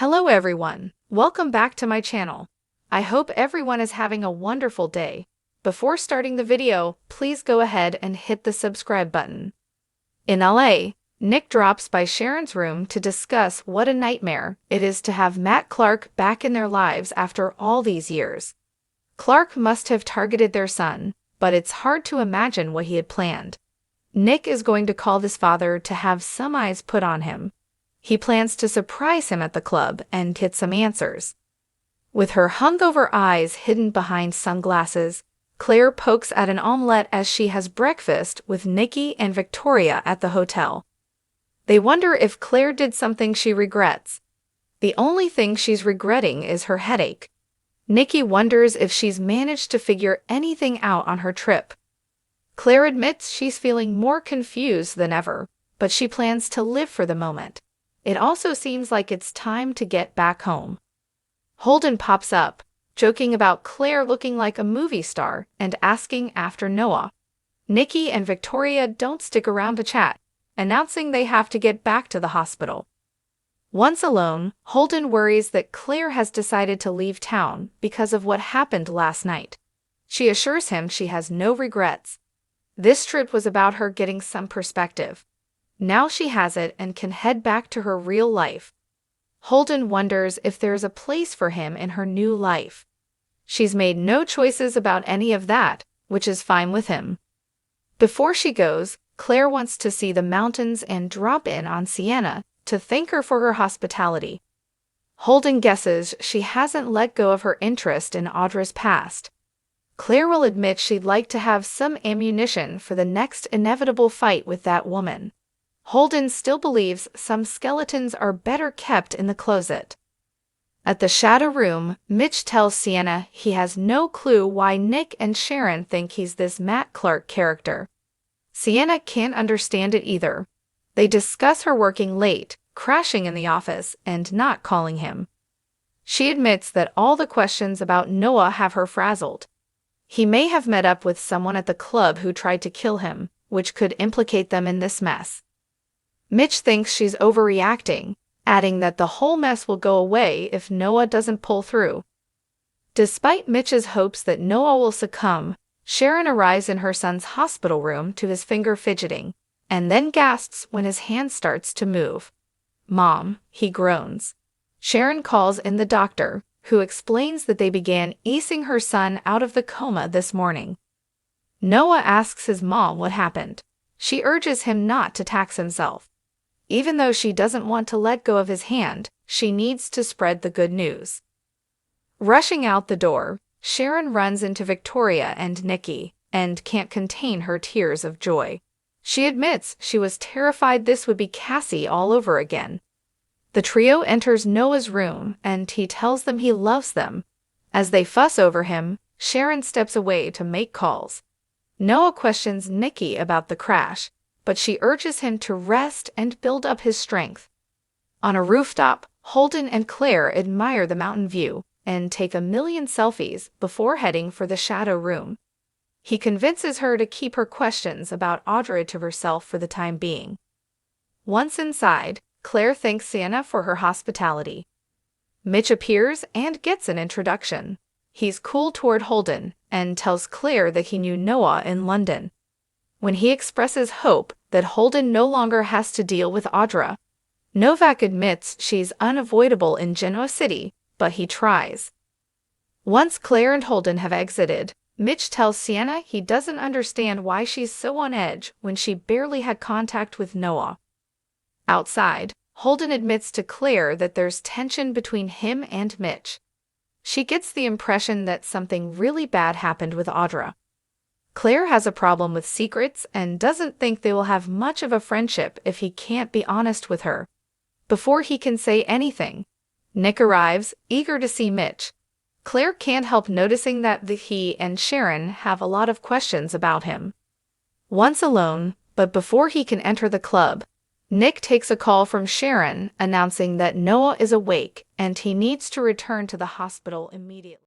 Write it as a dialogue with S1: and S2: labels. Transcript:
S1: Hello everyone, welcome back to my channel. I hope everyone is having a wonderful day. Before starting the video, please go ahead and hit the subscribe button. In LA, Nick drops by Sharon's room to discuss what a nightmare it is to have Matt Clark back in their lives after all these years. Clark must have targeted their son, but it's hard to imagine what he had planned. Nick is going to call his father to have some eyes put on him. He plans to surprise him at the club and get some answers. With her hungover eyes hidden behind sunglasses, Claire pokes at an omelette as she has breakfast with Nikki and Victoria at the hotel. They wonder if Claire did something she regrets. The only thing she's regretting is her headache. Nikki wonders if she's managed to figure anything out on her trip. Claire admits she's feeling more confused than ever, but she plans to live for the moment. It also seems like it's time to get back home. Holden pops up, joking about Claire looking like a movie star and asking after Noah. Nikki and Victoria don't stick around to chat, announcing they have to get back to the hospital. Once alone, Holden worries that Claire has decided to leave town because of what happened last night. She assures him she has no regrets. This trip was about her getting some perspective. Now she has it and can head back to her real life. Holden wonders if there's a place for him in her new life. She's made no choices about any of that, which is fine with him. Before she goes, Claire wants to see the mountains and drop in on Sienna to thank her for her hospitality. Holden guesses she hasn't let go of her interest in Audra's past. Claire will admit she'd like to have some ammunition for the next inevitable fight with that woman. Holden still believes some skeletons are better kept in the closet. At the shadow room, Mitch tells Sienna he has no clue why Nick and Sharon think he's this Matt Clark character. Sienna can't understand it either. They discuss her working late, crashing in the office, and not calling him. She admits that all the questions about Noah have her frazzled. He may have met up with someone at the club who tried to kill him, which could implicate them in this mess. Mitch thinks she's overreacting, adding that the whole mess will go away if Noah doesn't pull through. Despite Mitch's hopes that Noah will succumb, Sharon arrives in her son's hospital room to his finger fidgeting, and then gasps when his hand starts to move. "Mom," he groans. Sharon calls in the doctor, who explains that they began easing her son out of the coma this morning. Noah asks his mom what happened. She urges him not to tax himself. Even though she doesn't want to let go of his hand, she needs to spread the good news. Rushing out the door, Sharon runs into Victoria and Nikki, and can't contain her tears of joy. She admits she was terrified this would be Cassie all over again. The trio enters Noah's room, and he tells them he loves them. As they fuss over him, Sharon steps away to make calls. Noah questions Nikki about the crash, but she urges him to rest and build up his strength. On a rooftop, Holden and Claire admire the mountain view and take a million selfies before heading for the shadow room. He convinces her to keep her questions about Audra to herself for the time being. Once inside, Claire thanks Sienna for her hospitality. Mitch appears and gets an introduction. He's cool toward Holden and tells Claire that he knew Noah in London. When he expresses hope that Holden no longer has to deal with Audra, Novak admits she's unavoidable in Genoa City, but he tries. Once Claire and Holden have exited, Mitch tells Sienna he doesn't understand why she's so on edge when she barely had contact with Noah. Outside, Holden admits to Claire that there's tension between him and Mitch. She gets the impression that something really bad happened with Audra. Claire has a problem with secrets and doesn't think they will have much of a friendship if he can't be honest with her. Before he can say anything, Nick arrives, eager to see Mitch. Claire can't help noticing that he and Sharon have a lot of questions about him. Once alone, but before he can enter the club, Nick takes a call from Sharon announcing that Noah is awake and he needs to return to the hospital immediately.